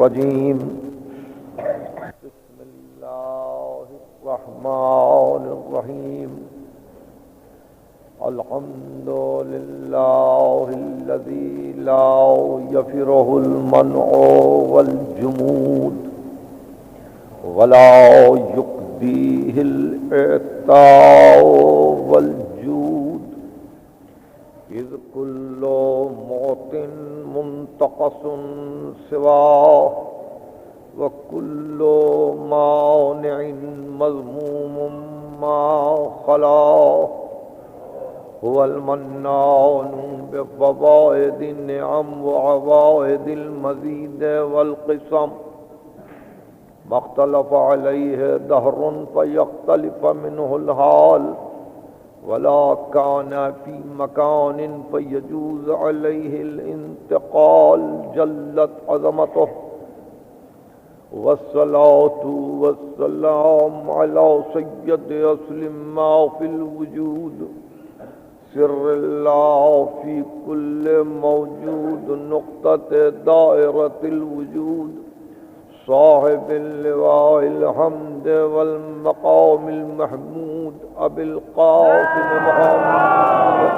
الرجيم بسم الله الرحمن الرحيم الحمد لله الذي لا يفره المنع والجمود ولا يقضيه الإعطاء والجود إذ كل موت منتقص سواه وكل مانع مذموم ما خلاه هو المنان بفوائد النعم وعوائد المزيد والقسم ما اختلف عليه دهر فيختلف منه الحال ولا كان في مكان فيجوز عليه الانتقال جلت عظمته والصلاة والسلام على سيد أصل ما في الوجود سر الله في كل موجود نقطة دائرة الوجود صاحب اللواء الحمد والمقام المحمود أبي القاسم محمد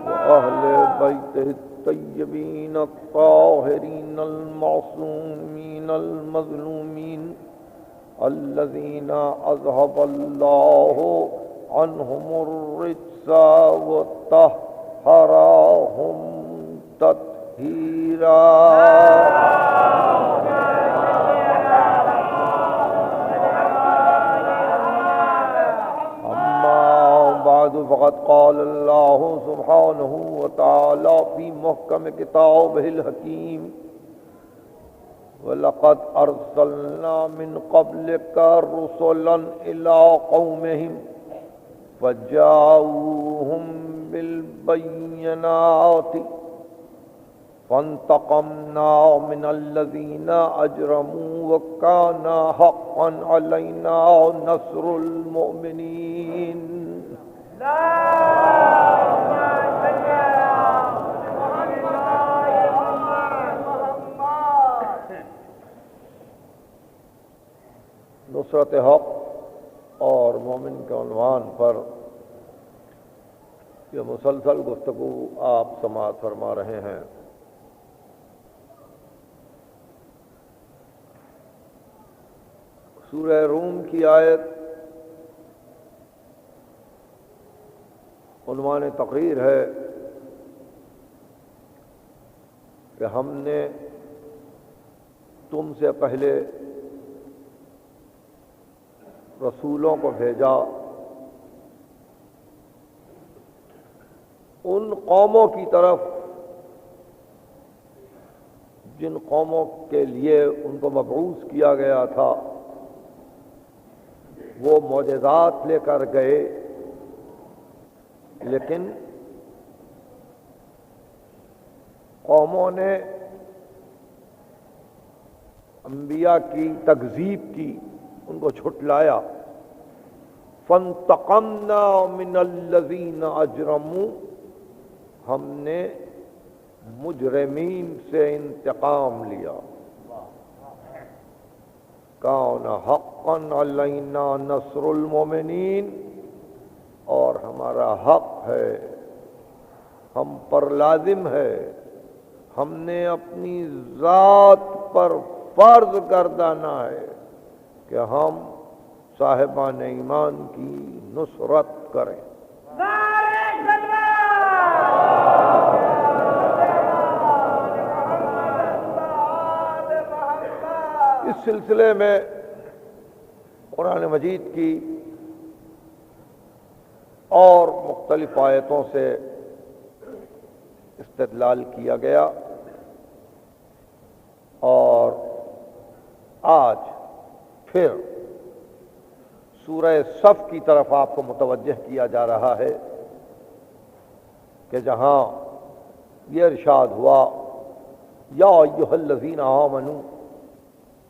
وأهل بيته الطيبين الطاهرين المعصومين المظلومين الذين أذهب الله عنهم الرجس وطهرهم تطهيرا أما بعد فقد قال الله سبحانه وتعالى في محكم كتابه الحكيم وَلَقَدْ أَرْسَلْنَا مِنْ قَبْلِكَ رُسُلًا إِلَىٰ قَوْمِهِمْ فَجَاءُوهُمْ بِالْبَيِّنَاتِ فَانْتَقَمْنَا مِنَ الَّذِينَ أَجْرَمُوا وَكَانَ حَقًّا عَلَيْنَا نَصْرُ الْمُؤْمِنِينَ نصرت حق اور مومن کے عنوان پر یہ مسلسل گفتگو آپ سماعت فرما رہے ہیں۔ سورہ روم کی آیت عنوان تقریر ہے کہ ہم نے تم سے پہلے رسولوں کو بھیجا ان قوموں کی طرف جن قوموں کے لیے ان کو مبعوث کیا گیا تھا، وہ معجزات لے کر گئے، لیکن قوموں نے انبیاء کی تکذیب کی، ان کو جھٹلایا۔ فانتقمنا من الذین اجرموا، ہم نے مجرمین سے انتقام لیا۔ کان حقا علینا نصر المؤمنین، اور ہمارا حق ہے، ہم پر لازم ہے، ہم نے اپنی ذات پر فرض گردانا ہے کہ ہم صاحبان ایمان کی نصرت کریں۔ اس سلسلے میں قرآن مجید کی اور مختلف آیتوں سے استدلال کیا گیا، اور آج پھر سورہ صف کی طرف آپ کو متوجہ کیا جا رہا ہے کہ جہاں یہ ارشاد ہوا یا ایھا الذین آمنوا،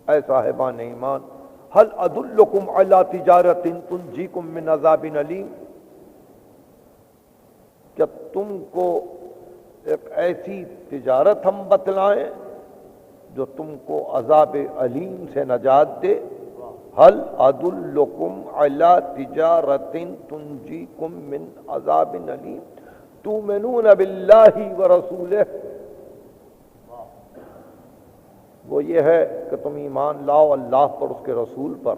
اے صاحبان ایمان، هل ادلکم علی تجارۃ تنجیکم من عذاب علیم، کیا تم کو ایک ایسی تجارت ہم بتلائیں جو تم کو عذاب علیم سے نجات دے. هل ادلکم علی تجارت تنجیکم من عذاب علیم تؤمنون باللہ ورسولہ. وہ یہ ہے کہ تم ایمان لاؤ اللہ پر، اس کے رسول پر،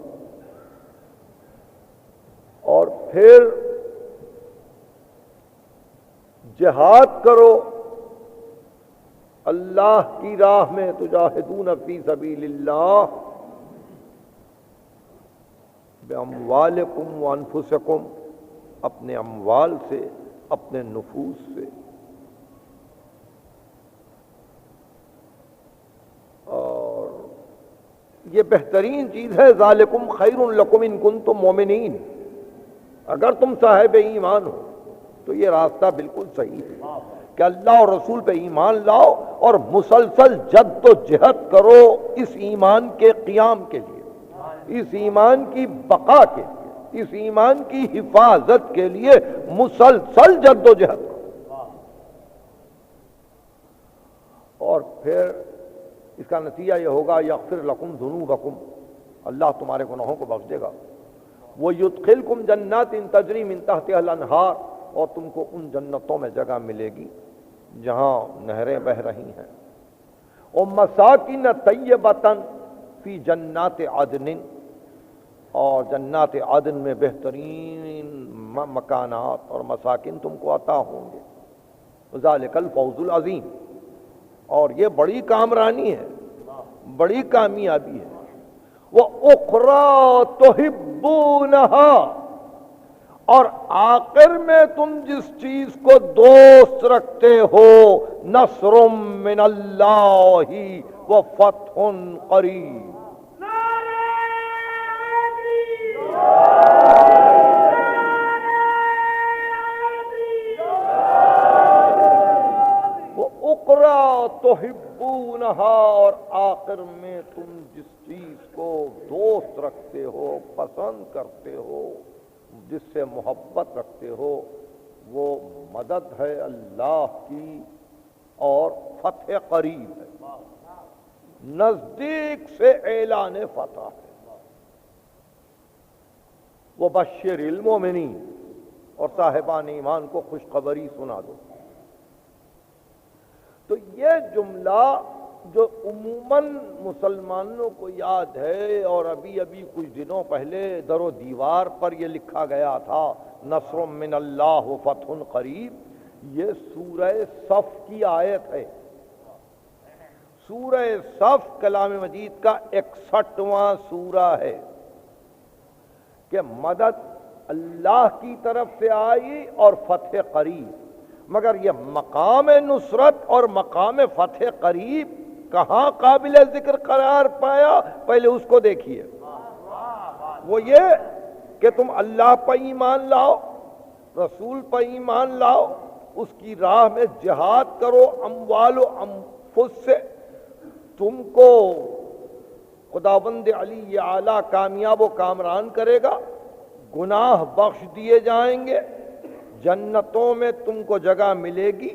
اور پھر جہاد کرو اللہ کی راہ میں. تجاہدون فی سبیل اللہ باموالکم وانفسکم، اپنے اموال سے، اپنے نفوس سے. اور یہ بہترین چیز ہے. ذالکم خیر لکم ان کنتم مومنین. اگر تم صاحب ایمان ہو تو یہ راستہ بالکل صحیح ہے کہ اللہ اور رسول پہ ایمان لاؤ اور مسلسل جد و جہد کرو اس ایمان کے قیام کے لیے، اس ایمان کی بقا کے لیے، اس ایمان کی حفاظت کے لیے مسلسل جد و جہد کرو. اور پھر اس کا نتیجہ یہ ہوگا یغفر لکم ذنوبکم، اللہ تمہارے گناہوں کو بخش دے گا. وَيُدْخِلْكُمْ جَنَّاتٍ تَجْرِي مِن تَحْتِهَا الْأَنْهَارُ، اور تم کو ان جنتوں میں جگہ ملے گی جہاں نہریں بہہ رہی ہیں. وَمَسَاكِنَ طَيِّبَةً فِي جَنَّاتِ عَدْنٍ، اور جنات عدن میں بہترین مکانات اور مساکن تم کو عطا ہوں گے. ذَلِكَ الْفَوْزُ الْعَظِيمُ، اور یہ بڑی کامرانی ہے، بڑی کامیابی ہے. وَأُخْرَىٰ تُحِبُّونَهَا، اور آخر میں تم جس چیز کو دوست رکھتے ہو، نصر من اللہ وفتح قریب. وَأُخْرَىٰ تُحِبُّونَهَا، اور آخر میں تم جس چیز کو دوست رکھتے ہو، پسند کرتے ہو، جس سے محبت رکھتے ہو، وہ مدد ہے اللہ کی اور فتح قریب ہے، نزدیک سے اعلان فتح ہے. وبشر المومنین، اور صاحبان ایمان کو خوشخبری سنا دو. تو یہ جملہ جو عموماً مسلمانوں کو یاد ہے، اور ابھی کچھ دنوں پہلے در و دیوار پر یہ لکھا گیا تھا نصر من اللہ و فتح قریب، یہ سورہ صف کی آیت ہے. سورہ صف کلام مجید کا 61واں سورہ ہے کہ مدد اللہ کی طرف سے آئی اور فتح قریب. مگر یہ مقام نصرت اور مقام فتح قریب کہاں قابل ذکر قرار پایا، پہلے اس کو دیکھیے. وہ یہ کہ تم اللہ پر ایمان لاؤ، رسول پر ایمان لاؤ، اس کی راہ میں جہاد کرو اموال و انفس سے. تم کو خداوند علی اعلیٰ کامیاب و کامران کرے گا، گناہ بخش دیے جائیں گے، جنتوں میں تم کو جگہ ملے گی،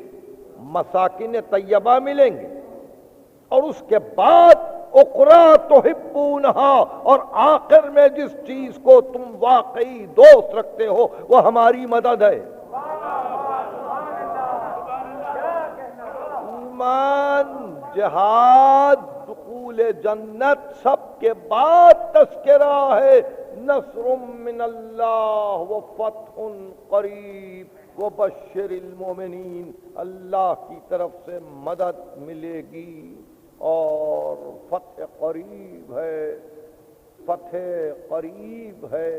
مساکن طیبہ ملیں گے، اور اس کے بعد اخری تحبونہا، اور آخر میں جس چیز کو تم واقعی دوست رکھتے ہو وہ ہماری مدد ہے. ایمان، جہاد، دخول جنت، سب کے بعد تذکرہ ہے نصر من اللہ و فتح قریب وبشر المومنین. اللہ کی طرف سے مدد ملے گی اور فتح قریب ہے، فتح قریب ہے.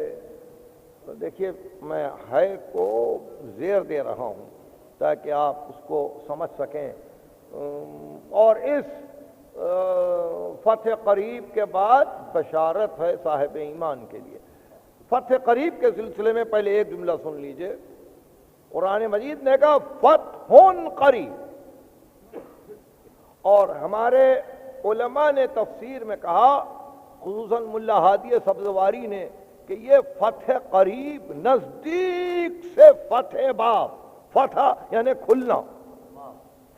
تو دیکھیے میں ہے کو زیر دے رہا ہوں تاکہ آپ اس کو سمجھ سکیں. اور اس فتح قریب کے بعد بشارت ہے صاحب ایمان کے لیے. فتح قریب کے سلسلے میں پہلے ایک جملہ سن لیجئے. قرآن مجید نے کہا فتح قریب، اور ہمارے علماء نے تفسیر میں کہا، خصوصاً ملا ہادی سبزواری نے، کہ یہ فتح قریب نزدیک سے فتح باب، فتح یعنی کھلنا،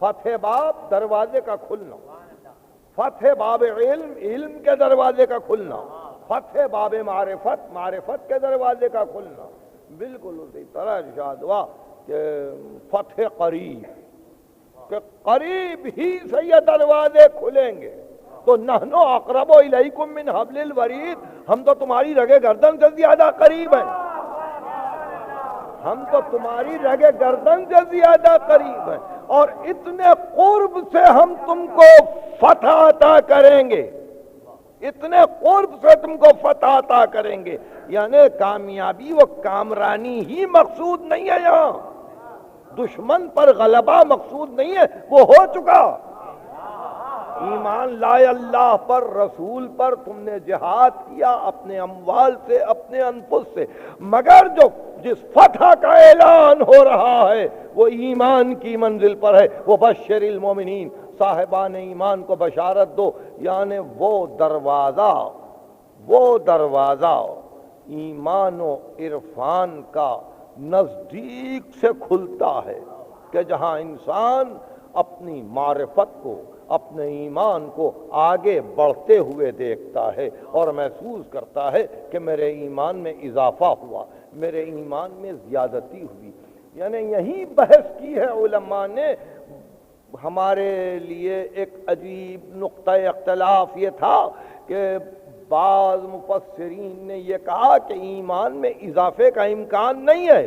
فتح باب دروازے کا کھلنا، فتح باب علم علم کے دروازے کا کھلنا، فتح باب معرفت معرفت کے دروازے کا کھلنا۔ بالکل اسی طرح ارشاد ہوا کہ فتح قریب، کہ قریب ہی سے یہ دروازے کھلیں گے۔ تو نحن اقرب الیکم من حبل الورید، ہم تو تمہاری رگے گردن سے زیادہ قریب ہیں، ہم تو تمہاری رگے گردن سے زیادہ قریب ہیں، اور اتنے قرب سے ہم تم کو فتح عطا کریں گے، اتنے قرب سے تم کو فتح عطا کریں گے۔ یعنی کامیابی و کامرانی ہی مقصود نہیں ہے، یہاں دشمن پر غلبہ مقصود نہیں ہے، وہ ہو چکا۔ ایمان لائے اللہ پر، رسول پر، تم نے جہاد کیا اپنے اموال سے، اپنے انفس سے، مگر جس فتح کا اعلان ہو رہا ہے وہ ایمان کی منزل پر ہے۔ وہ بشر المومنین، صاحبان ایمان کو بشارت دو، یعنی وہ دروازہ ایمان و عرفان کا نزدیک سے کھلتا ہے، کہ جہاں انسان اپنی معرفت کو، اپنے ایمان کو آگے بڑھتے ہوئے دیکھتا ہے اور محسوس کرتا ہے کہ میرے ایمان میں اضافہ ہوا، میرے ایمان میں زیادتی ہوئی۔ یعنی یہی بحث کی ہے علماء نے۔ ہمارے لیے ایک عجیب نقطہ اختلاف یہ تھا کہ بعض مفسرین نے یہ کہا کہ ایمان میں اضافے کا امکان نہیں ہے،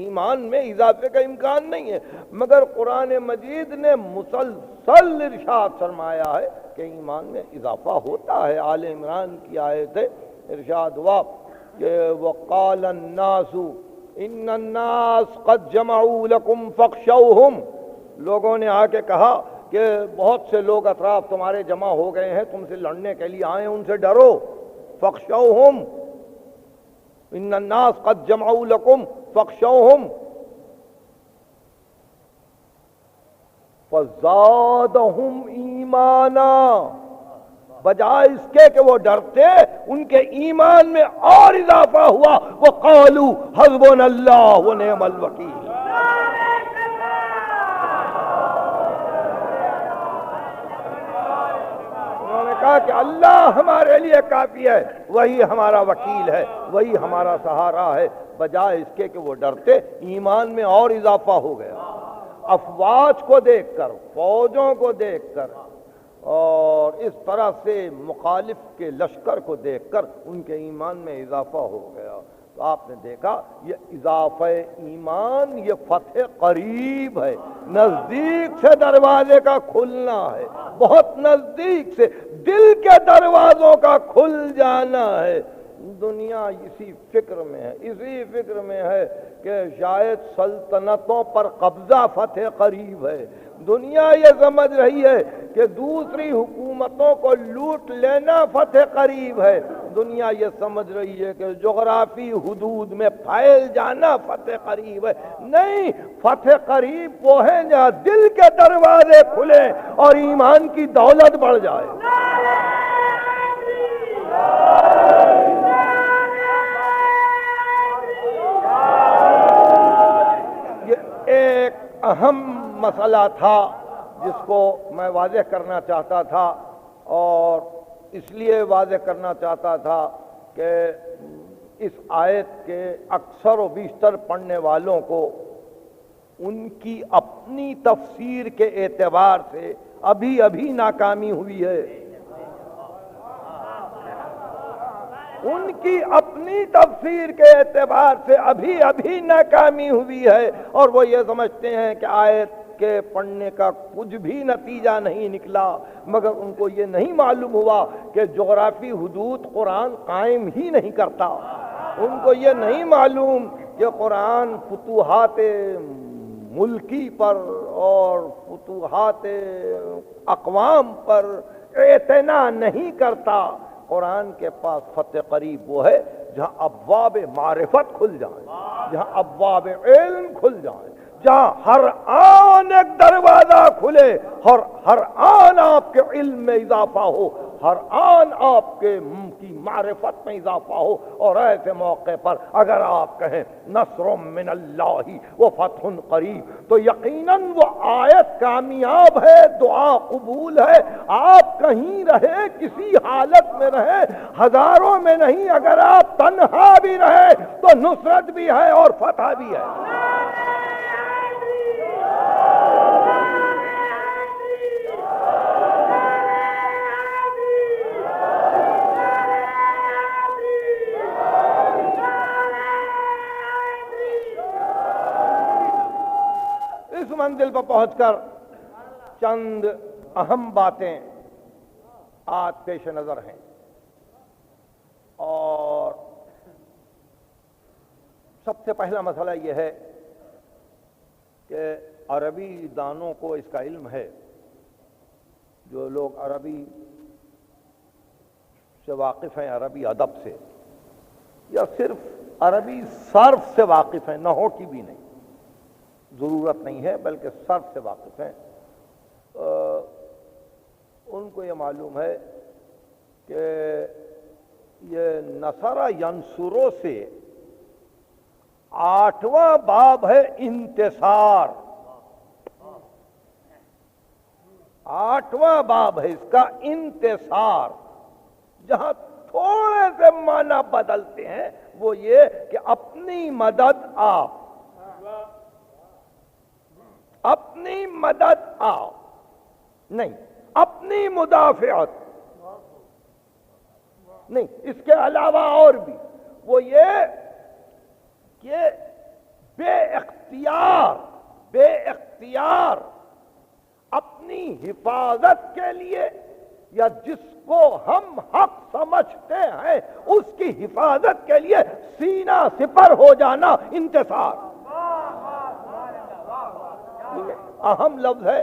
ایمان میں اضافے کا امکان نہیں ہے، مگر قرآن مجید نے مسلسل ارشاد فرمایا ہے کہ ایمان میں اضافہ ہوتا ہے۔ آل عمران کی آیت ہے، ارشاد ہوا کہ وَقَالَ النَّاسُ إِنَّ النَّاسَ قَدْ جَمَعُوا لَكُمْ فَاخْشَوْهُمْ، لوگوں نے آ کے کہا کہ بہت سے لوگ اطراف تمہارے جمع ہو گئے ہیں، تم سے لڑنے کے لیے آئے، ان سے ڈرو۔ فَاخْشَوْهُمْ إِنَّ النَّاسَ قَدْ جَمَعُوا لَكُمْ فَاخْشَوْهُمْ فَزَادَهُمْ إِيمَانًا، بجائے اس کے کہ وہ ڈرتے، ان کے ایمان میں اور اضافہ ہوا۔ وَقَالُوا حَسْبُنَا اللَّهُ وَنِعْمَ الْوَكِيلُ، انہوں نے کہا کہ اللہ ہمارے لیے کافی ہے، وہی ہمارا وکیل ہے، وہی ہمارا سہارا ہے، بجائے اس کے کہ وہ ڈرتے، ایمان میں اور اضافہ ہو گیا۔ افواج کو دیکھ کر، فوجوں کو دیکھ کر، اور اس طرح سے مخالف کے لشکر کو دیکھ کر ان کے ایمان میں اضافہ ہو گیا۔ تو آپ نے دیکھا یہ اضافہ ایمان، یہ فتح قریب ہے، نزدیک سے دروازے کا کھلنا ہے، بہت نزدیک سے دل کے دروازوں کا کھل جانا ہے۔ دنیا اسی فکر میں ہے کہ شاید سلطنتوں پر قبضہ فتح قریب ہے۔ دنیا یہ سمجھ رہی ہے کہ دوسری حکومتوں کو لوٹ لینا فتح قریب ہے۔ دنیا یہ سمجھ رہی ہے کہ جغرافی حدود میں پھیل جانا فتح قریب ہے۔ نہیں، فتح قریب وہ ہے جہاں دل کے دروازے کھلے اور ایمان کی دولت بڑھ جائے۔ یہ ایک اہم مسئلہ تھا جس کو میں واضح کرنا چاہتا تھا، اور اس لیے واضح کرنا چاہتا تھا کہ اس آیت کے اکثر و بیشتر پڑھنے والوں کو ان کی اپنی تفسیر کے اعتبار سے ابھی ناکامی ہوئی ہے، ان کی اپنی تفسیر کے اعتبار سے ابھی ناکامی ہوئی ہے، اور وہ یہ سمجھتے ہیں کہ آیت کے پڑھنے کا کچھ بھی نتیجہ نہیں نکلا، مگر ان کو یہ نہیں معلوم ہوا کہ جغرافی حدود قرآن قائم ہی نہیں کرتا، ان کو یہ نہیں معلوم کہ قرآن فتوحات ملکی پر اور فتوحات اقوام پر اعتنا نہیں کرتا۔ قرآن کے پاس فتح قریب وہ ہے جہاں ابواب معرفت کھل جائیں، جہاں ابواب علم کھل جائیں، جہاں ہر آن ایک دروازہ کھلے اور ہر آن آپ کے علم میں اضافہ ہو، ہر آن آپ کے کی معرفت میں اضافہ ہو، اور ایسے موقع پر اگر آپ کہیں نصر من اللہ و فتح قریب، تو یقیناً وہ آیت کامیاب ہے، دعا قبول ہے۔ آپ کہیں رہے، کسی حالت میں رہے، ہزاروں میں نہیں، اگر آپ تنہا بھی رہے تو نصرت بھی ہے اور فتح بھی ہے۔ اس منزل پر پہنچ کر چند اہم باتیں آج پیش نظر ہیں، اور سب سے پہلا مسئلہ یہ ہے کہ عربی دانوں کو اس کا علم ہے، جو لوگ عربی سے واقف ہیں، عربی ادب سے، یا صرف عربی صرف سے واقف ہیں، نحو کی بھی نہیں ضرورت نہیں ہے، بلکہ صرف سے واقف ہیں، ان کو یہ معلوم ہے کہ یہ نصر ینصرو سے 8واں باب ہے انتصار، 8واں باب ہے اس کا انتصار، جہاں تھوڑے سے معنی بدلتے ہیں وہ یہ کہ اپنی مدد آپ، اپنی مدد آپ نہیں، اپنی مدافعت نہیں، اس کے علاوہ اور بھی، وہ یہ کہ بے اختیار اپنی حفاظت کے لیے، یا جس کو ہم حق سمجھتے ہیں اس کی حفاظت کے لیے سینہ سپر ہو جانا انتصار، اہم لفظ ہے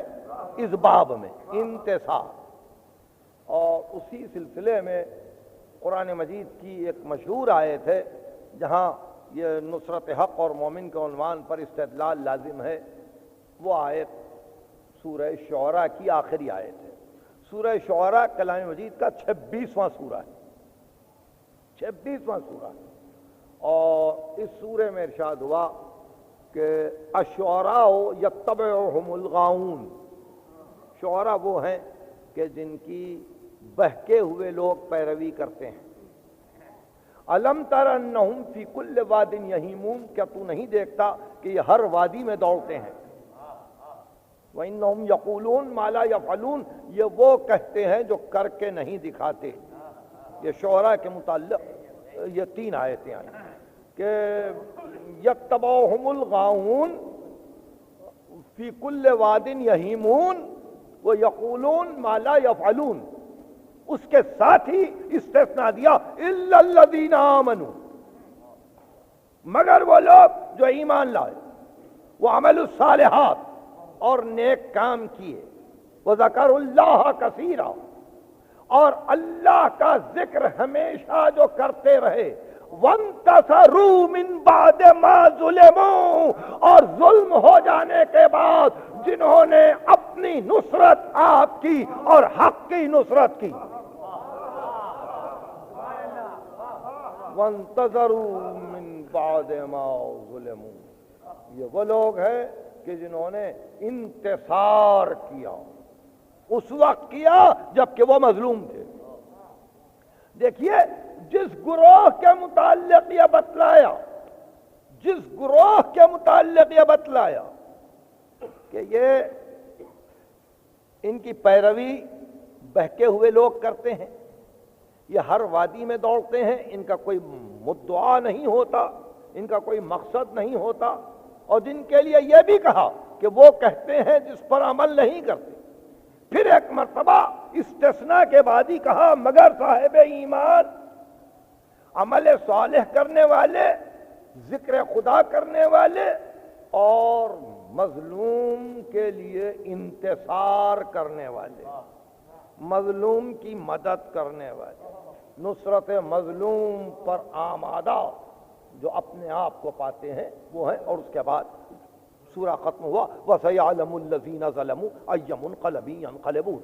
اس باب میں انتصار۔ اور اسی سلسلے میں قرآن مجید کی ایک مشہور آیت ہے جہاں یہ نصرت حق اور مومن کے عنوان پر استدلال لازم ہے، وہ آیت سورہ شعراء کی آخری آیت ہے۔ سورہ شعراء کلام مجید کا 26واں سورہ ہے، 26واں سورہ ہے، اور اس سورے میں ارشاد ہوا کہ الشعراء یتبعہم الغاؤون، شعراء وہ ہیں کہ جن کی بہکے ہوئے لوگ پیروی کرتے ہیں۔ الم تر انہم فی کل واد یہیمون، کیا تو نہیں دیکھتا کہ یہ ہر وادی میں دوڑتے ہیں۔ وَإِنَّهُمْ يَقُولُونَ مَا لَا يَفْعَلُونَ، یہ وہ کہتے ہیں جو کر کے نہیں دکھاتے۔ یہ شعراء کے متعلق یہ 3 آیتیں آئیں کہ یتبعہم الغاؤون فی کل واد یہیمون وَيَقُولُونَ مَا لَا يَفْعَلُونَ، اس کے ساتھ ہی استثناء دیا اِلَّا الَّذِينَ آمَنُوا، مگر وہ لوگ جو ایمان لائے، وَعَمَلُوا الصَّالِحَاتِ، اور نیک کام کیے، وَذَكَرُوا اللَّهَ كَثِيرًا، اور اللہ کا ذکر ہمیشہ جو کرتے رہے، وَانْتَصَرُوا مِنْ بَعْدِ مَا ظُلِمُوا، اور ظلم ہو جانے کے بعد جنہوں نے اپنی نصرت آپ کی اور حق کی نصرت کی، وَانْتَصَرُوا مِنْ بَعْدِ مَا ظُلِمُوا، یہ وہ لوگ ہیں کہ جنہوں نے انتصار کیا، اس وقت کیا جبکہ وہ مظلوم تھے۔ دیکھیے جس گروہ کے متعلق یہ بتلایا، جس گروہ کے متعلق یہ بتلایا کہ یہ ان کی پیروی بہکے ہوئے لوگ کرتے ہیں، یہ ہر وادی میں دوڑتے ہیں، ان کا کوئی مدعا نہیں ہوتا، ان کا کوئی مقصد نہیں ہوتا، اور جن کے لیے یہ بھی کہا کہ وہ کہتے ہیں جس پر عمل نہیں کرتے، پھر ایک مرتبہ استثناء کے بعد ہی کہا مگر صاحب ایمان، عمل صالح کرنے والے، ذکر خدا کرنے والے، اور مظلوم کے لیے انتصار کرنے والے، مظلوم کی مدد کرنے والے، نصرت مظلوم پر آمادہ جو اپنے آپ کو پاتے ہیں وہ ہیں۔ اور اس کے بعد سورہ ختم ہوا وَسَيَعْلَمُ الَّذِينَ ظَلَمُوا أَيَّ مُنْقَلَبٍ يَنْقَلِبُونَ،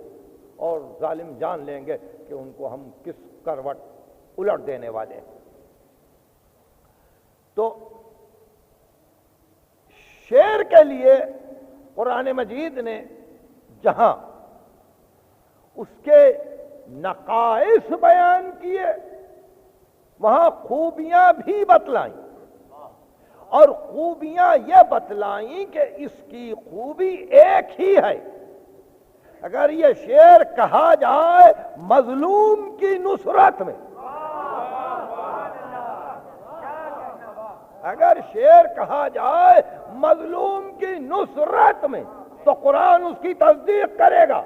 اور ظالم جان لیں گے کہ ان کو ہم کس کروٹ الٹ دینے والے ہیں۔ تو شعر کے لیے قرآن مجید نے جہاں اس کے نقائص بیان کیے وہاں خوبیاں بھی بتلائیں، اور خوبیاں یہ بتلائیں کہ اس کی خوبی ایک ہی ہے۔ اگر یہ شعر کہا جائے مظلوم کی نصرت میں، اگر شعر کہا جائے مظلوم کی نصرت میں، تو قرآن اس کی تصدیق کرے گا۔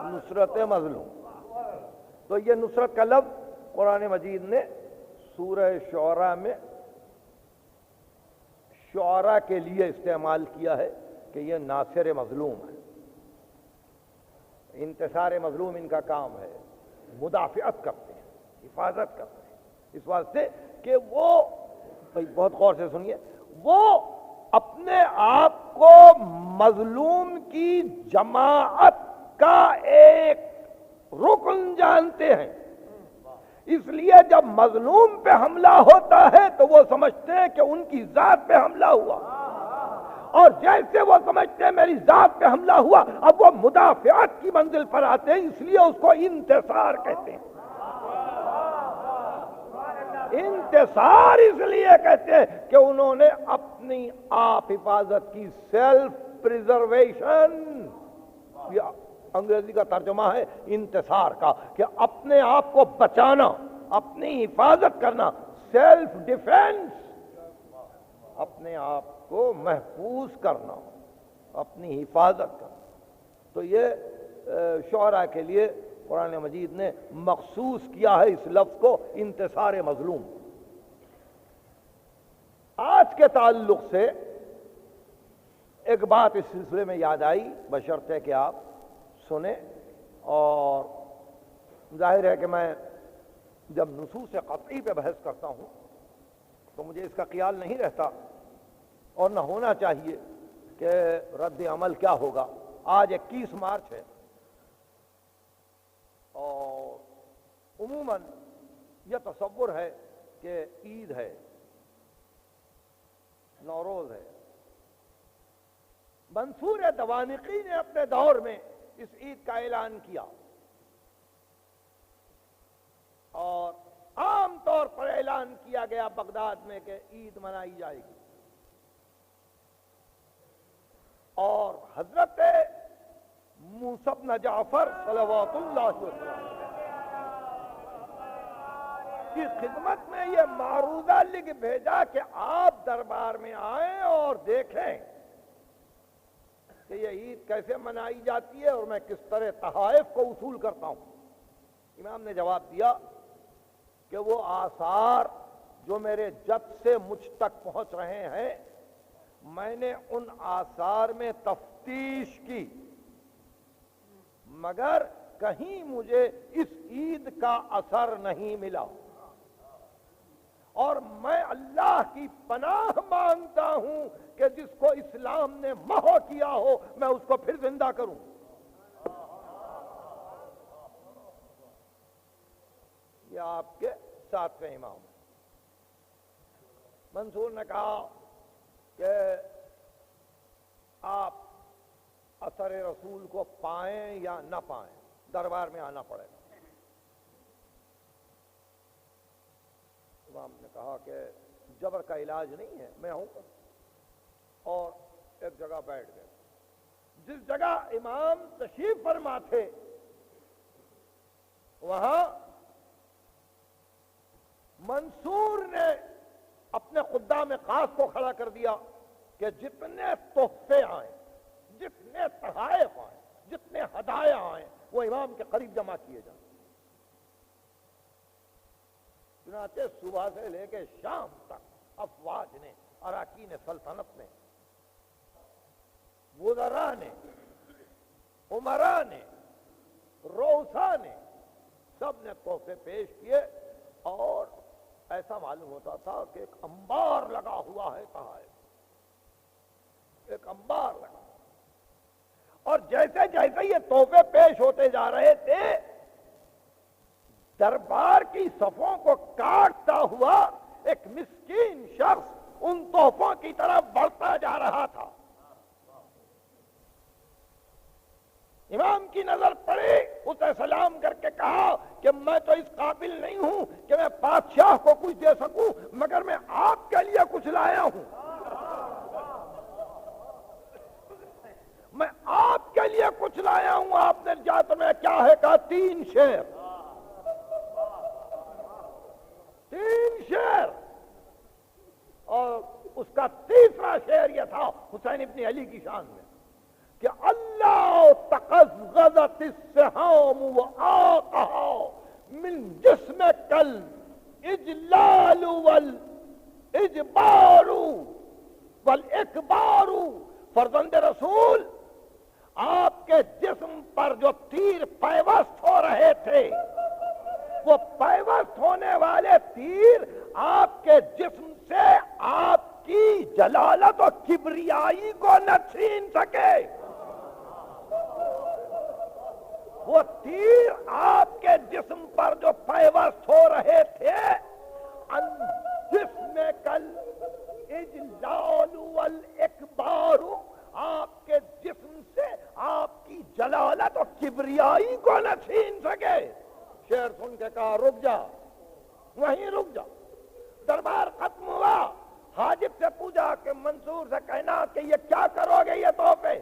نصرت مظلوم، تو یہ نصرت کا لفظ قرآن مجید نے سورہ شعراء میں شعراء کے لیے استعمال کیا ہے کہ یہ ناصر مظلوم ہے، انتصار مظلوم ان کا کام ہے، مدافعت کرتے ہیں، حفاظت کرتے ہیں، اس واسطے کہ وہ بہت غور سے سنیے، وہ اپنے آپ کو مظلوم کی جماعت کا ایک رکن جانتے ہیں، اس لیے جب مظلوم پہ حملہ ہوتا ہے تو وہ سمجھتے ہیں کہ ان کی ذات پہ حملہ ہوا، اور جیسے وہ سمجھتے ہیں میری ذات پہ حملہ ہوا، اب وہ مدافعت کی منزل پر آتے ہیں، اس لیے اس کو انتصار کہتے ہیں۔ انتصار اس لیے کہتے ہیں کہ انہوں نے اپنی آپ حفاظت کی، سیلف پریزرویشن، یہ انگریزی کا ترجمہ ہے انتصار کا، کہ اپنے آپ کو بچانا، اپنی حفاظت کرنا، سیلف ڈیفینس، اپنے آپ کو محفوظ کرنا، اپنی حفاظت کرنا۔ تو یہ شعراء کے لیے قرآن مجید نے مخصوص کیا ہے اس لفظ کو، انتصار مظلوم۔ آج کے تعلق سے ایک بات اس سلسلے میں یاد آئی، بشرطے کہ آپ سنیں، اور ظاہر ہے کہ میں جب نصوص قطعی پہ بحث کرتا ہوں تو مجھے اس کا خیال نہیں رہتا اور نہ ہونا چاہیے کہ رد عمل کیا ہوگا۔ آج 21 مارچ ہے، اور عموماً یہ تصور ہے کہ عید ہے، نوروز ہے۔ منصور دوانقی نے اپنے دور میں اس عید کا اعلان کیا، اور عام طور پر اعلان کیا گیا بغداد میں کہ عید منائی جائے گی، اور حضرت موسیٰ بن جعفر صلوات اللہ وسلم کی خدمت میں یہ معروضہ لکھ بھیجا کہ آپ دربار میں آئیں اور دیکھیں کہ یہ عید کیسے منائی جاتی ہے اور میں کس طرح تحائف کو وصول کرتا ہوں۔ امام نے جواب دیا کہ وہ آثار جو میرے جد سے مجھ تک پہنچ رہے ہیں، میں نے ان آثار میں تفتیش کی، مگر کہیں مجھے اس عید کا اثر نہیں ملا، اور میں اللہ کی پناہ مانگتا ہوں کہ جس کو اسلام نے محو کیا ہو میں اس کو پھر زندہ کروں۔ یہ آپ کے 7ویں امام منصور نے کہا کہ آپ اثر رسول کو پائیں یا نہ پائیں، دربار میں آنا پڑے گا۔ امام نے کہا کہ جبر کا علاج نہیں ہے، میں آؤں گا، اور ایک جگہ بیٹھ گئے۔ جس جگہ امام تشریف فرما تھے وہاں منصور نے اپنے خدام خاص کو کھڑا کر دیا کہ جتنے تحفے آئیں، جتنے تحائف آئیں، جتنے ہدایہ آئیں، وہ امام کے قریب جمع کیے جائیں۔ چنانچہ صبح سے لے کے شام تک افواج نے، اراکین سلطنت نے، وزراء نے، عمراء نے، رؤساء نے، سب نے تحفے پیش کیے، اور ایسا معلوم ہوتا تھا کہ ایک انبار لگا ہوا ہے طائف، ایک انبار لگا، اور جیسے جیسے یہ تحفے پیش ہوتے جا رہے تھے دربار کی صفوں کو کاٹتا ہوا ایک مسکین شخص ان تحفوں کی طرف بڑھتا جا رہا تھا۔ امام کی نظر پڑی، اسے سلام کر کے کہا کہ میں تو اس قابل نہیں ہوں کہ میں بادشاہ کو کچھ دے سکوں، مگر میں آپ کے لیے کچھ لایا ہوں، میں آپ کے لیے کچھ لایا ہوں۔ آپ نے جا تمہیں کیا ہے کہا؟ 3 شعر، 3 شعر، اور اس کا تیسرا شعر یہ تھا حسین ابن علی کی شان میں کہ اللہ تقزقزت السہام وآقہا من جسم کل اجلال والاجبار والاکبار۔ فرزند رسول، آپ کے جسم پر جو تیر پیوست ہو رہے تھے، وہ پیوست ہونے والے تیر آپ کے جسم سے آپ کی جلالت و کبریائی کو نہ چھین سکے۔ وہ تیر آپ کے جسم پر جو پیوست ہو رہے تھے، جسم کل اجلال والاکبار، آپ کے جسم سے آپ کی جلالت و کبریائی کو نہ چھین سکے۔ شعر سن کے کہا رک جا، وہیں رک جا۔ دربار ختم ہوا، حاجب سے پوچھا کہ منصور سے کہنا کہ یہ کیا کرو گے یہ تحفے؟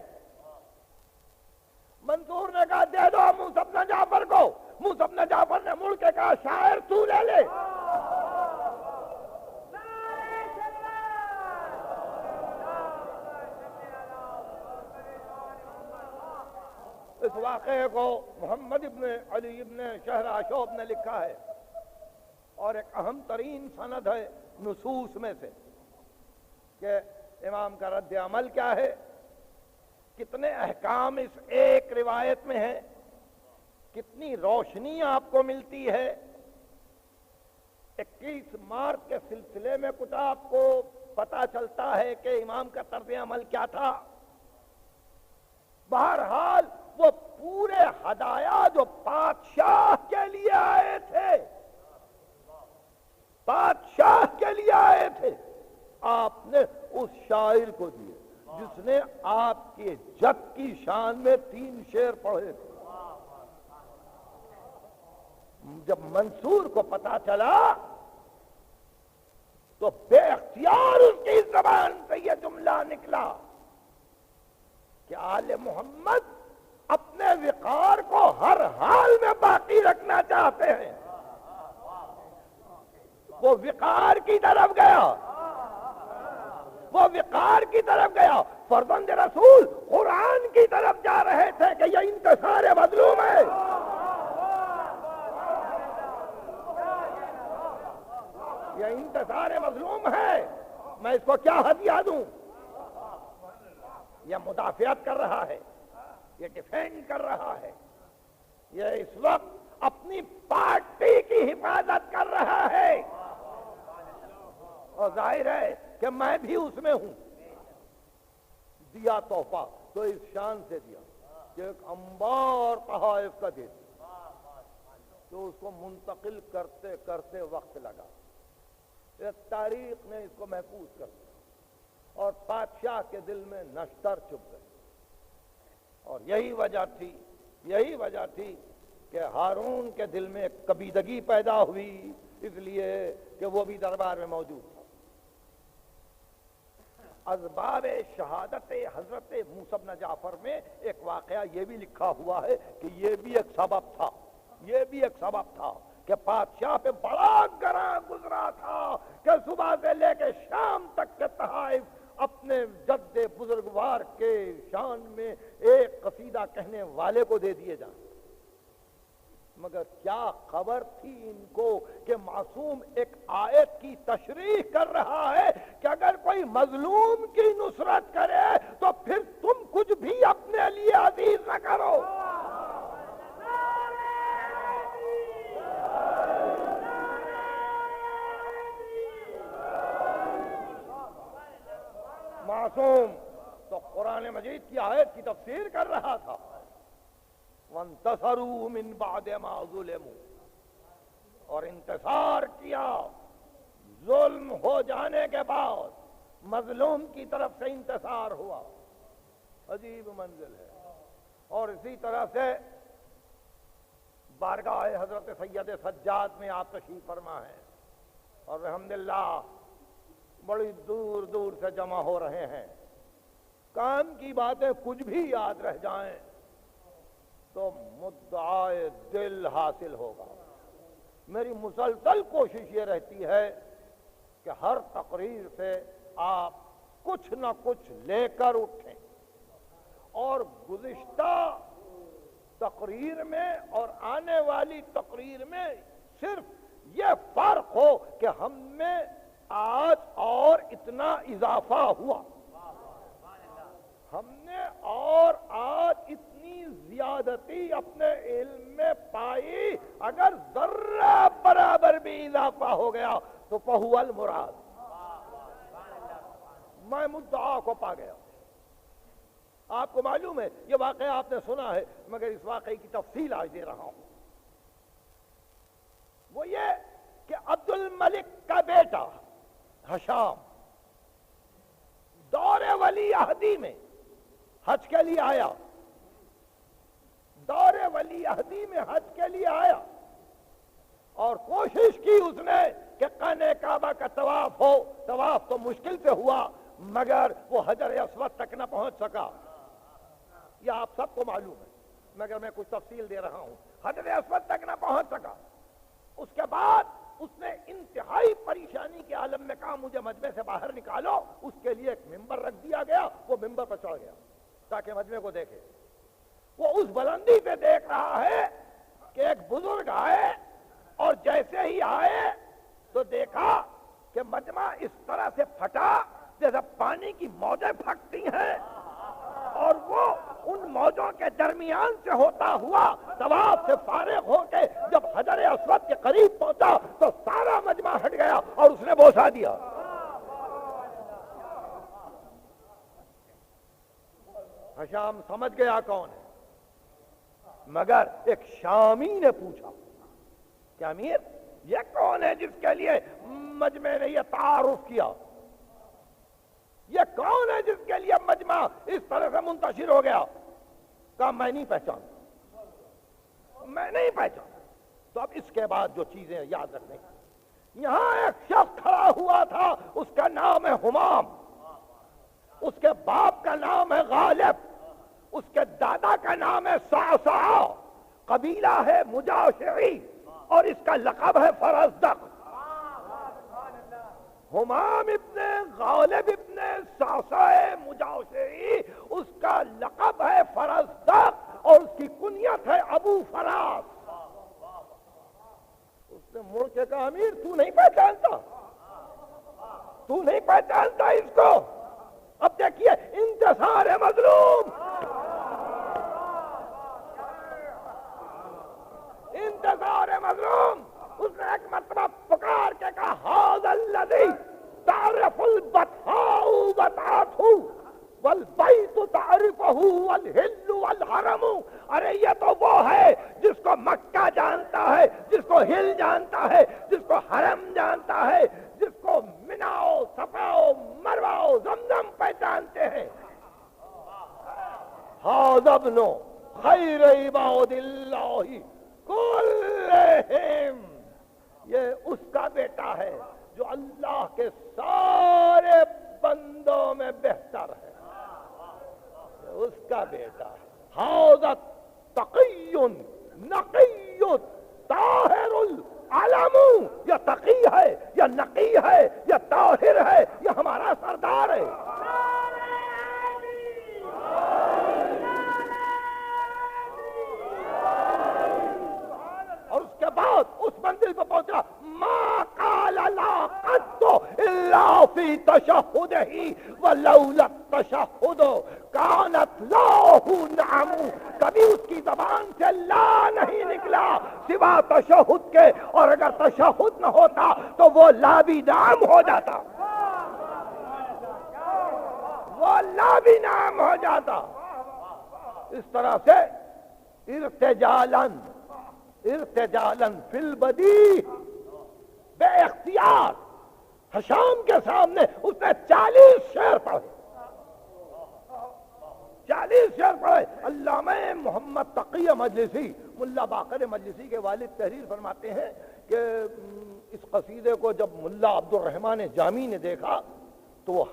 منصور نے کہا دے دو موسیٰ بن جعفر کو۔ موسیٰ بن جعفر نے مڑ کے کہا شاعر تو لے لے۔ اس واقعے کو محمد ابن علی ابن شہر آشوب نے لکھا ہے، اور ایک اہم ترین سند ہے نصوص میں سے کہ امام کا رد عمل کیا ہے، کتنے احکام اس ایک روایت میں ہیں، کتنی روشنی آپ کو ملتی ہے۔ 21 مارچ کے سلسلے میں کچھ آپ کو پتا چلتا ہے کہ امام کا طرز عمل کیا تھا۔ بہرحال وہ پورے ہدایا جو بادشاہ کے لیے آئے تھے، بادشاہ کے لیے آئے تھے، آپ نے اس شاعر کو دیے جس نے آپ کے جد کی شان میں 3 شعر پڑھے تھے۔ جب منصور کو پتا چلا تو بے اختیار اس کی زبان سے یہ جملہ نکلا کہ آل محمد اپنے وقار کو ہر حال میں باقی رکھنا چاہتے ہیں۔ وہ وقار کی طرف گیا، وہ وقار کی طرف گیا۔ فرزند رسول قرآن کی طرف جا رہے تھے کہ یہ انتصار مظلوم ہے، یہ انتصار مظلوم ہے، میں اس کو کیا ہدیہ دوں؟ یہ مدافعت کر رہا ہے، یہ ڈیفینڈ کر رہا ہے، یہ اس وقت اپنی پارٹی کی حفاظت کر رہا ہے، اور ظاہر ہے کہ میں بھی اس میں ہوں۔ دیا تحفہ تو اس شان سے دیا کہ ایک انبار تحائف کا دے دیا، تو اس کو منتقل کرتے کرتے وقت لگا، تاریخ نے اس کو محفوظ کر دیا، اور بادشاہ کے دل میں نشتر چھپ گئے۔ اور یہی وجہ تھی کہ ہارون کے دل میں ایک کبیدگی پیدا ہوئی، اس لیے کہ وہ بھی دربار میں موجود تھا۔ اسباب شہادت حضرت موسیٰ بن جعفر میں ایک واقعہ یہ بھی لکھا ہوا ہے کہ یہ بھی ایک سبب تھا کہ بادشاہ پہ بڑا گراں گزرا تھا کہ صبح سے لے کے شام تک کے تحائف اپنے جد بزرگوار کے شان میں ایک قصیدہ کہنے والے کو دے دیے جائیں۔ مگر کیا خبر تھی ان کو کہ معصوم ایک آیت کی تشریح کر رہا ہے کہ اگر کوئی مظلوم کی نصرت کرے تو پھر تم کچھ بھی اپنے لیے عزیز نہ کرو۔ معصوم تو قرآن مجید کی آیت کی تفسیر کر رہا تھا. وَانْتَصَرُوا مِنْ بَعْدِ مَا ظُلِمُوا، اور انتصار کیا ظلم ہو جانے کے بعد، مظلوم کی طرف سے انتصار ہوا. عجیب منزل ہے. اور اسی طرح سے بارگاہ حضرت سید سجاد میں آپ تشریف فرما ہے، اور الحمدللہ بڑی دور دور سے جمع ہو رہے ہیں. کام کی باتیں کچھ بھی یاد رہ جائیں تو مدعائے دل حاصل ہوگا. میری مسلسل کوشش یہ رہتی ہے کہ ہر تقریر سے آپ کچھ نہ کچھ لے کر اٹھیں، اور گزشتہ تقریر میں اور آنے والی تقریر میں صرف یہ فرق ہو کہ ہم میں آج اور اتنا اضافہ ہوا، ہم نے اور آج اتنی زیادتی اپنے علم میں پائی. اگر ذرہ برابر بھی اضافہ ہو گیا تو فہو المراد، میں مدعا کو پا گیا. آپ کو معلوم ہے یہ واقعہ آپ نے سنا ہے، مگر اس واقعے کی تفصیل آج دے رہا ہوں. وہ یہ کہ عبد الملک کا بیٹا ہشام دور ولی عہدی میں حج کے لیے آیا، دور ولی عہدی میں حج کے لیے آیا، اور کوشش کی اس نے کہ خانہ کعبہ کا طواف ہو. طواف تو مشکل سے ہوا مگر وہ حجر اسود تک نہ پہنچ سکا، یہ آپ سب کو معلوم ہے، مگر میں کچھ تفصیل دے رہا ہوں. حجر اسود تک نہ پہنچ سکا. اس کے بعد اس نے انتہائی پریشانی کے عالم میں کہا مجھے مجمع سے باہر نکالو. اس کے لیے ایک ممبر رکھ دیا گیا، وہ ممبر پر چڑھ گیا تاکہ مجمع کو دیکھے. وہ اس بلندی پہ دیکھ رہا ہے کہ ایک بزرگ آئے، اور جیسے ہی آئے تو دیکھا کہ مجمع اس طرح سے پھٹا جیسے پانی کی موجیں پھٹتی ہیں، اور وہ ان موجوں کے درمیان سے ہوتا ہوا طواف سے فارغ ہو کے جب حجر اسود کے قریب پہنچا تو سارا مجمع ہٹ گیا اور اس نے بوسا دیا. ہشام سمجھ گیا کون ہے، مگر ایک شامی نے پوچھا کہ امیر یہ کون ہے جس کے لیے مجمع نے یہ تعارف کیا، یہ کون ہے جس کے لیے مجمع اس طرح سے منتشر ہو گیا؟ کہا میں نہیں پہچانتا، میں نہیں پہچانتا. تو اب اس کے بعد جو چیزیں یاد رکھیں، یہاں ایک شخص کھڑا ہوا تھا، اس کا نام ہے حمام، اس کے باپ کا نام ہے غالب، اس کے دادا کا نام ہے صعصع، قبیلہ ہے مجاشعی، اور اس کا لقب ہے فرزدق. حمام ابن غالب ابن صعصع مجاشعی، اس کا لقب ہے فرزدق، اور اس کی کنیت ہے ابو فراس. اس نے مڑ کے کہا امیر تو نہیں پہچانتا، تو نہیں پہچانتا اس کو؟ اب دیکھیے انتصار مظلوم، انتصار مظلوم. اس نے ایک مرتبہ پکار کے کہا ھذا الذی تعرف البطحاء بطاطہ والبیت تعرفہ والہل والحرم. ارے یہ تو وہ ہے جس کو مکہ جانتا ہے، جس کو ہل جانتا ہے، جس کو حرم جانتا ہے، جس کو منا و صفا و مروہ و زمزم پہچانتے ہیں. ھذا ابن خیر عباد اللہ کلہم، یہ اس کا بیٹا ہے جو اللہ کے سارے بندوں میں بہتر ہے، اس کا بیٹا ہے. ھذا تقی نقی طاہر العلم، یا تقی ہے یا نقی ہے یا طاہر ہے، یہ ہمارا سردار ہے. اور اس کے بعد اس منزل پہ پہنچا ما قال لا قد الا فی تشہدہ ولولا التشہد کانت لاہ نعم. کبھی اس کی زبان سے لا نہیں نکلا سوا تشہد کے، اور اگر تشہد نہ ہوتا تو وہ لا بھی نعم ہو جاتا. وہ اللہ بھی نام ہو جاتا. اس طرح سے ارتجالن فی البدی، بے اختیار حشام کے سامنے اس نے 40 شعر پڑھے. 40 شعر پڑھے. علامہ محمد تقی مجلسی، ملا باقر مجلسی کے والد تحریر فرماتے ہیں کہ اس قصیدے کو جب ملا عبد الرحمن جامی نے دیکھا تو وہ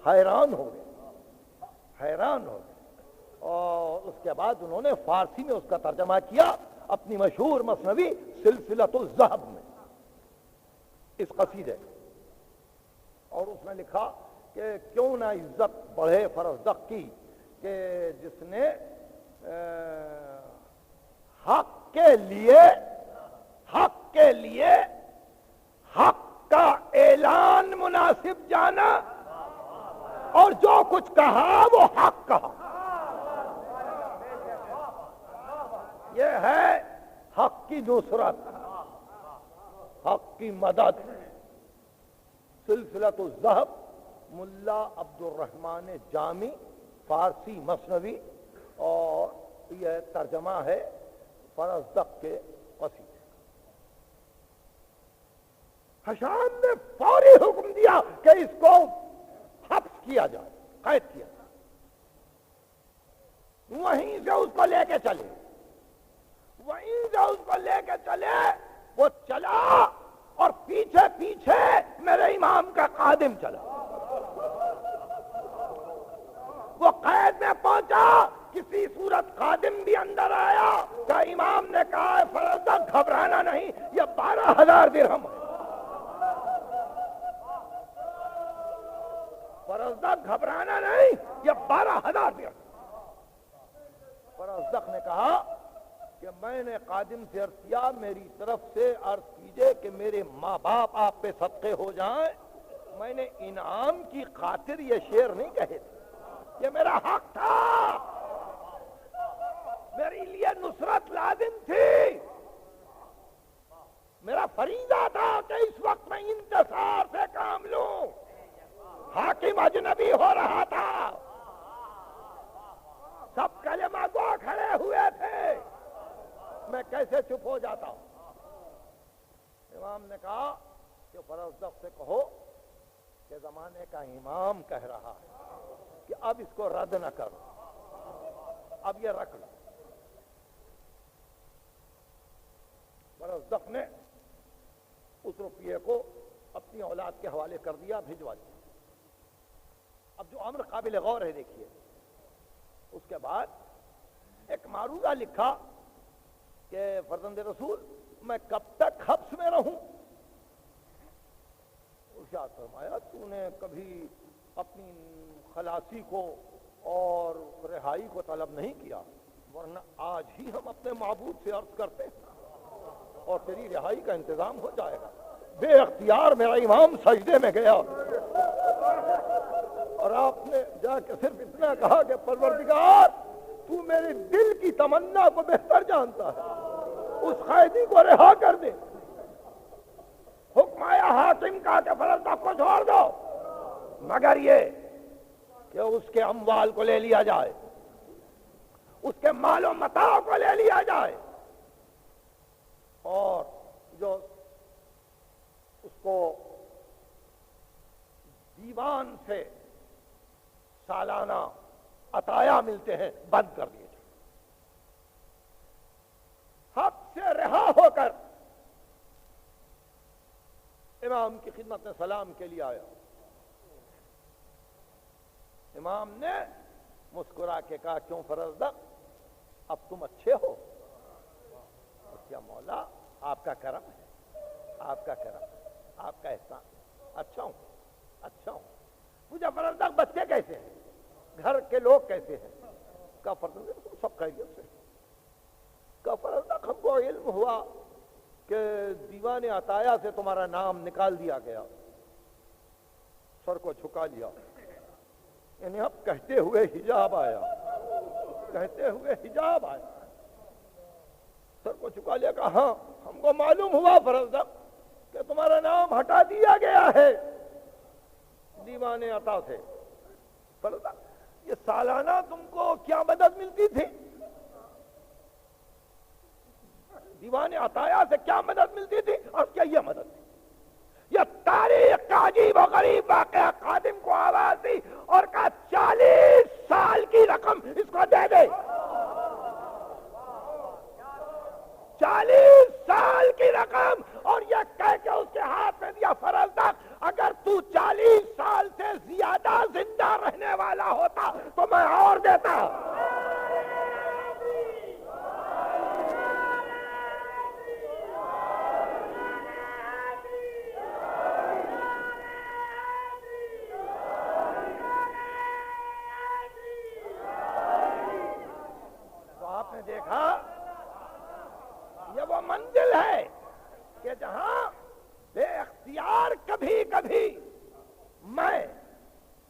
حیران ہو گئے. اور اس کے بعد انہوں نے فارسی میں اس کا ترجمہ کیا اپنی مشہور مثنوی سلسلۃ الذہب میں اس قصیدے. اور اس میں لکھا کہ کیوں نہ عزت بڑھے فرزدق کی کہ جس نے حق کے لیے حق کا اعلان مناسب جانا اور جو کچھ کہا وہ حق کہا. یہ ہے حق کی نصرت، حق کی مدد. سلسلۃ الذہب ملا عبد الرحمن جامی، فارسی مثنوی، اور یہ ترجمہ ہے فرزدق کے قصیدے. حشام نے فوری حکم دیا کہ اس کو حبس کیا جائے، قید کیا جائے. وہیں سے اس کو لے کے چلے، وہ چلا اور پیچھے پیچھے میرے امام کا خادم چلا. وہ قید میں پہنچا، کسی صورت خادم بھی اندر آیا کہ امام نے کہا ہے فرزدق گھبرانا نہیں، یہ 12,000 درہم ہے. فرزدق گھبرانا نہیں، یہ 12,000 درہم. فرزدق نے کہا کہ میں نے خادم سے عرض کیا میری طرف سے عرض کیجئے کہ میرے ماں باپ آپ پہ صدقے ہو جائیں. میں نے انعام کی خاطر یہ شعر نہیں کہے تھے، یہ میرا حق تھا، میرے لیے نصرت لازم تھی، میرا فریضہ تھا کہ اس وقت میں انتصار سے کام لوں. حاکم اجنبی ہو رہا تھا، سب کلمہ گو کھڑے ہوئے تھے، میں کیسے چپ ہو جاتا ہوں. امام نے کہا کہ فرزدق سے کہو کہ زمانے کا امام کہہ رہا ہے کہ اب اس کو رد نہ کرو، اب یہ رکھ لو. فرزدق نے اس روپیے کو اپنی اولاد کے حوالے کر دیا، بھجوا دیا. اب جو امر قابل غور ہے دیکھیے، اس کے بعد ایک معروضہ لکھا کہ فرزند رسول میں کب تک حبس میں رہوں. ارشاد فرمایا تو نے کبھی اپنی خلاصی کو اور رہائی کو طلب نہیں کیا، ورنہ آج ہی ہم اپنے معبود سے عرض کرتے ہیں اور تیری رہائی کا انتظام ہو جائے گا. بے اختیار میرا امام سجدے میں گیا اور آپ نے جا کے صرف اتنا کہا کہ پروردگار تو میرے دل کی تمنا کو بہتر جانتا ہے، اس قیدی کو رہا کر دے. حکم آیا حاکم کا کہ فرزدق کو چھوڑ دو، مگر یہ کہ اس کے اموال کو لے لیا جائے، اس کے مال و متاع کو لے لیا جائے، اور جو اس کو دیوان سے سالانہ عطایا ملتے ہیں بند کر دیے جائیں. حق سے رہا ہو کر امام کی خدمت میں سلام کے لیے آیا. امام نے مسکرا کے کہا کیوں فرزدق اب تم اچھے ہو؟ کیا مولا آپ کا کرم ہے، آپ کا کرم، آپ کا احسان. اچھا ہوں. مجھے فرزدق بچے کیسے ہیں، گھر کے لوگ کیسے ہیں؟ کہا فرزدق سب خیریت سے. کہا فرزدق ہم کو علم ہوا کہ دیوان عطایا سے تمہارا نام نکال دیا گیا. سر کو جھکا لیا، یعنی اب کہتے ہوئے حجاب آیا. سر کو جھکا لیا. کہا ہاں ہم کو معلوم ہوا فرزدق کہ تمہارا نام ہٹا دیا گیا ہے دیوان عطا سے. فرزدق یہ سالانہ تم کو کیا مدد ملتی تھی؟ دیوان عطایا سے کیا مدد ملتی تھی اور کیا یہ مدد تھی؟ یہ تاریخ کا عجیب و غریب واقعہ خادم کو آواز دی اور کہا 40 سال کی رقم اس کو دے دے. 40 سال کی رقم اور یہ کہہ کے اس کے ہاتھ میں دیا فرزدق اگر تو 40 سال سے زیادہ زندہ رہنے والا ہوتا تو میں اور دیتا. تو آپ نے دیکھا یہ وہ منزل ہے کہ جہاں بے اختیار کبھی کبھی میں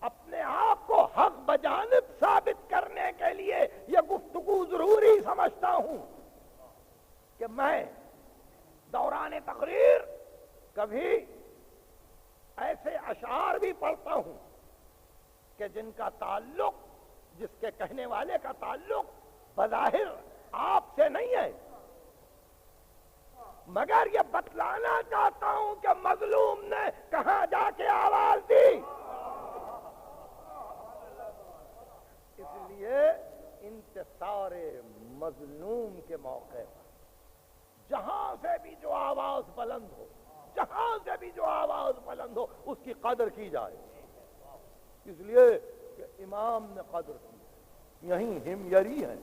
اپنے آپ کو حق بجانب ثابت کرنے کے لیے یہ گفتگو ضروری سمجھتا ہوں کہ میں دوران تقریر کبھی ایسے اشعار بھی پڑھتا ہوں کہ جن کا تعلق جس کے کہنے والے کا تعلق بظاہر آپ سے نہیں ہے، مگر یہ بتلانا چاہتا ہوں کہ مظلوم نے کہاں جا کے آواز دی. اس لیے انتصار مظلوم کے موقع پر جہاں سے بھی جو آواز بلند ہو، جہاں سے بھی جو آواز بلند ہو اس کی قدر کی جائے. اس لیے کہ امام نے قدر کی. یہیں ہمیری ہے،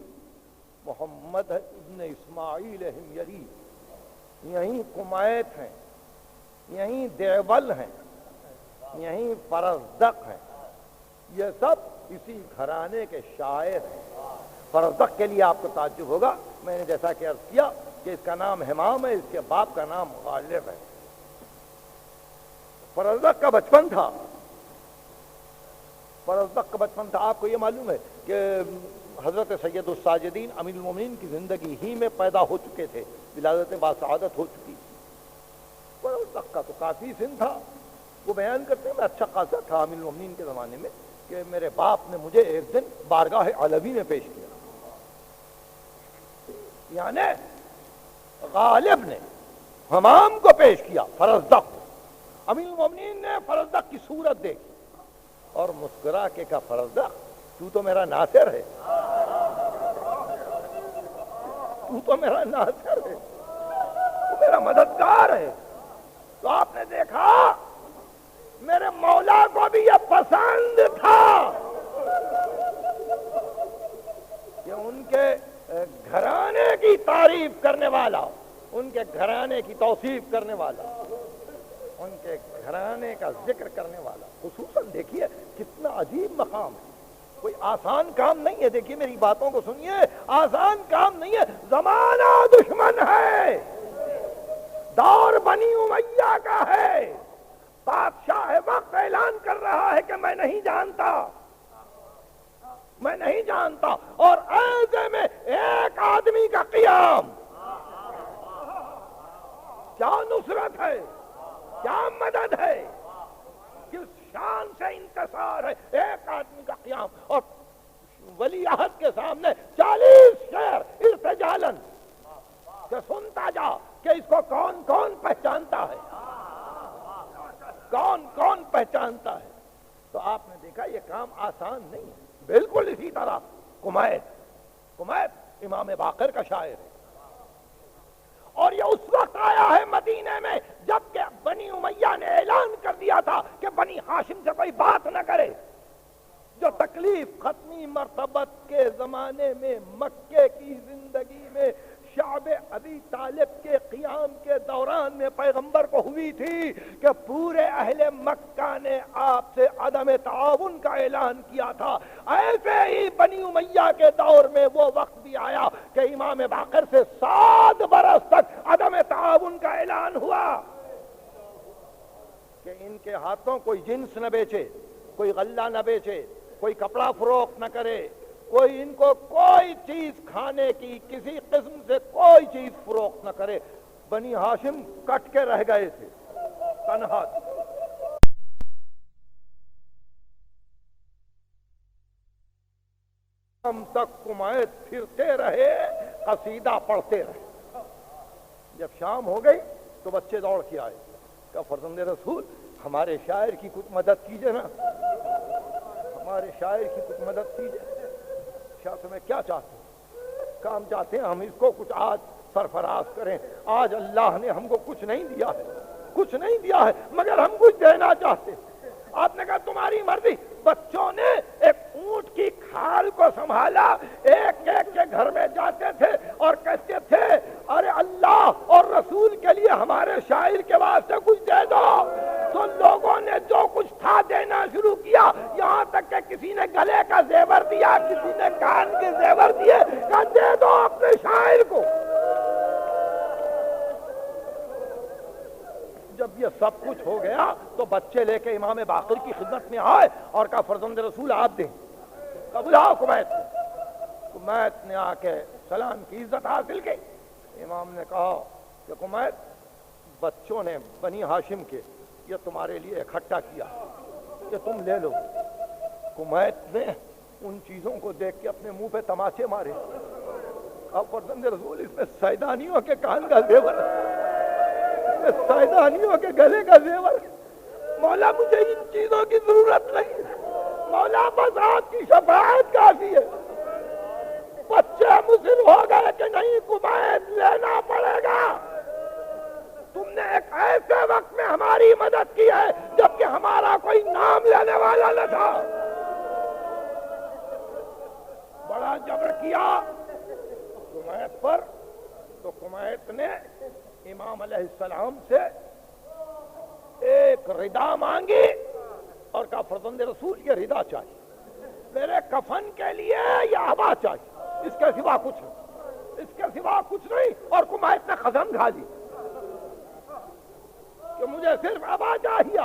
محمد ابن اسماعیل ہمیری، یہیں کمیت ہیں، یہیں دیوبل ہیں، یہیں فرزدق ہیں. یہ سب اسی گھرانے کے شاعر ہیں. فرزدق کے لیے آپ کو تعجب ہوگا، میں نے جیسا کہ عرض کیا کہ اس کا نام ہمام ہے، اس کے باپ کا نام غالب ہے. فرزدق کا بچپن تھا، فرزدق کا بچپن تھا آپ کو یہ معلوم ہے کہ حضرت سید الساجدین امیر المومنین کی زندگی ہی میں پیدا ہو چکے تھے، ولادت باسعادت ہو چکی تھی. فرزدق کا تو کافی سن تھا. وہ بیان کرتے ہیں میں اچھا خاصا تھا امیر المومنین کے زمانے میں کہ میرے باپ نے مجھے ایک دن بارگاہ علوی میں پیش کیا، یعنی غالب نے ہمام کو پیش کیا فرزدق. امیر المومنین نے فرزدق کی صورت دیکھی اور مسکرا کے کہا فرزدق تو میرا ناصر ہے، تو میرا ناصر ہے، تو میرا مددگار ہے. تو آپ نے دیکھا میرے مولا کو بھی یہ پسند تھا کہ ان کے گھرانے کی تعریف کرنے والا، ان کے گھرانے کی توصیف کرنے والا، ان کے گھرانے کا ذکر کرنے والا. خصوصاً دیکھیے کتنا عجیب مقام ہے، کوئی آسان کام نہیں ہے. دیکھیے میری باتوں کو سنیے، آسان کام نہیں ہے. زمانہ دشمن ہے، دور بنی امیہ کا ہے. بادشاہ وقت اعلان کر رہا ہے کہ میں نہیں جانتا، میں نہیں جانتا، اور ایسے میں ایک آدمی کا قیام. کیا نصرت ہے، کیا مدد ہے، کس شان سے انتصار ہے. ایک آدمی کا قیام اور ولی عہد کے سامنے 40 شعر ارتجالن کہ سنتا جا کہ اس کو کون کون پہچانتا ہے، کون کون پہچانتا ہے. تو آپ نے دیکھا یہ کام آسان نہیں ہے. بالکل اسی طرح کمیت امام باقر کا شاعر ہے، اور یہ اس وقت آیا ہے مدینے میں جب کہ بنی امیہ نے اعلان کر دیا تھا کہ بنی ہاشم سے کوئی بات نہ کرے. جو تکلیف ختمی مرتبت کے زمانے میں مکے کی زندگی میں شعب ابی طالب کے قیام کے دوران میں پیغمبر کو ہوئی تھی کہ پورے اہل مکہ نے آپ سے عدم تعاون کا اعلان کیا تھا، ایسے ہی بنی امیہ کے دور میں وہ وقت بھی آیا کہ امام باقر سے 7 برس تک عدم تعاون کا اعلان ہوا کہ ان کے ہاتھوں کوئی جنس نہ بیچے، کوئی غلہ نہ بیچے، کوئی کپڑا فروخت نہ کرے، کوئی ان کو کوئی چیز کھانے کی کسی قسم سے کوئی چیز فروخت نہ کرے. بنی ہاشم کٹ کے رہ گئے تھے، تنہا تھے. ہم تک کمائت پھرتے رہے، قصیدہ پڑھتے رہے۔ جب شام ہو گئی تو بچے دوڑ کے آئے، کہا فرزند رسول ہمارے شاعر کی کچھ مدد کیجئے نا، ہمارے شاعر کی کچھ مدد کیجئے۔ شاہ تمہیں کیا چاہتے ہیں؟ کہا ہم چاہتے ہیں ہم اس کو کچھ آج سرفراز کریں، آج اللہ نے ہم کو کچھ نہیں دیا ہے، کچھ نہیں دیا ہے مگر ہم کچھ دینا چاہتے ہیں۔ آپ نے کہا تمہاری مرضی۔ بچوں نے ایک اونٹ کی کھال کو سنبھالا، ایک ایک کے گھر میں جاتے تھے اور کہتے تھے ارے اللہ اور رسول کے لیے ہمارے شاعر کے واسطے کچھ دے دو۔ تو لوگوں نے جو کچھ تھا دینا شروع کیا، یہاں تک کہ کسی نے گلے کا زیور دیا، کسی نے کان کے زیور دیے، کہا دے دو اپنے شاعر کو۔ جب یہ سب کچھ ہو گیا تو بچے لے کے امام باقر کی خدمت میں آئے اور کہا فرزند رسول آپ دیں۔ کہا بلاؤ کمیت کو۔ کمیت نے آ کے سلام کی عزت حاصل کی۔ امام نے کہا کہ کمیت بچوں نے بنی ہاشم کے یہ تمہارے لیے اکٹھا کیا کہ تم لے لو۔ کمیت نے ان چیزوں کو دیکھ کے اپنے منہ پہ تماچے مارے۔ اب فرزند رسول اس میں سیدانیوں کے کان کا زیور ہے، سیدانیوں کے گلے کا زیور۔ مولا مجھے ان چیزوں کی ضرورت نہیں، مولا بس آپ کی شفاعت کافی ہے۔ بچے مصر ہو گئے کہ نہیں کمائت لینا پڑے گا۔ تم نے ایک ایسے وقت میں ہماری مدد کی ہے جبکہ ہمارا کوئی نام لینے والا نہ تھا۔ بڑا جبر کیا کمائت پر، تو کمائت نے امام علیہ السلام سے ایک ردا مانگی اور کہا فرزند رسول یہ ردا چاہیے، میرے کفن کے لیے یہ عبا چاہیے، اس کے سوا کچھ نہیں، اس کے سوا کچھ نہیں۔ اور کمائت نے قسم کھا لی کہ مجھے صرف عبا چاہیے۔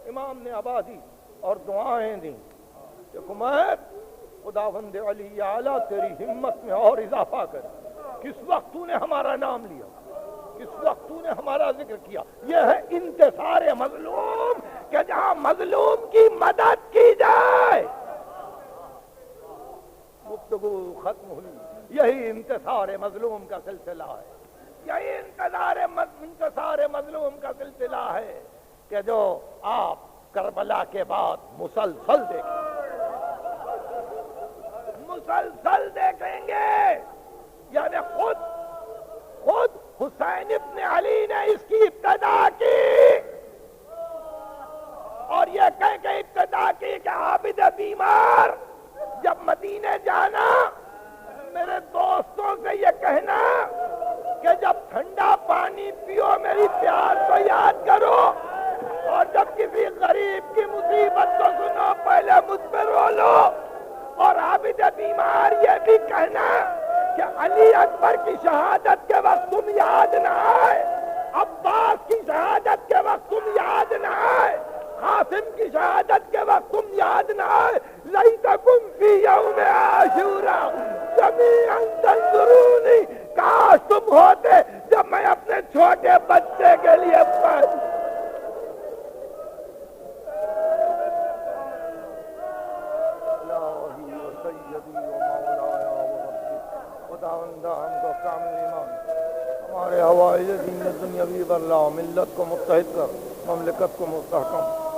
امام نے عبا دی اور دعائیں دی کہ کمائت خداوند علی اعلیٰ تیری ہمت میں اور اضافہ کر۔ کس وقت تو نے ہمارا نام لیا، کس وقت تو نے ہمارا ذکر کیا۔ یہ ہے انتصار مظلوم کہ جہاں مظلوم کی مدد کی جائے۔ گفتگو ختم ہوئی، یہی انتصار مظلوم کا سلسلہ ہے، یہی انتصار مظلوم کا سلسلہ ہے کہ جو آپ کربلا کے بعد مسلسل دیکھیں گے۔ یعنی خود حسین ابن علی نے اس کی ابتدا کی اور یہ کہہ کے ابتدا کی کہ عابد بیمار جب مدینے جانا میرے دوستوں سے یہ کہنا کہ جب ٹھنڈا پانی پیو میری پیاس کو یاد کرو، اور جب کسی غریب کی مصیبت کو سنو پہلے مجھ پہ رو لو۔ اور عابد بیمار یہ بھی کہنا کہ علی اکبر کی شہادت کے وقت تم یاد نہ آئے، عباس کی شہادت کے وقت تم یاد نہ آئے، قاسم کی شہادت کے وقت تم یاد نہ آئے۔ لیتکم فی یوم عاشوراء جمیعا تنظرونی، کاش تم ہوتے جب میں اپنے چھوٹے بچے کے لیے ہمارے حوائج دین دنیاوی واللہ ملت کو متحد کر، مملکت کو مستحکم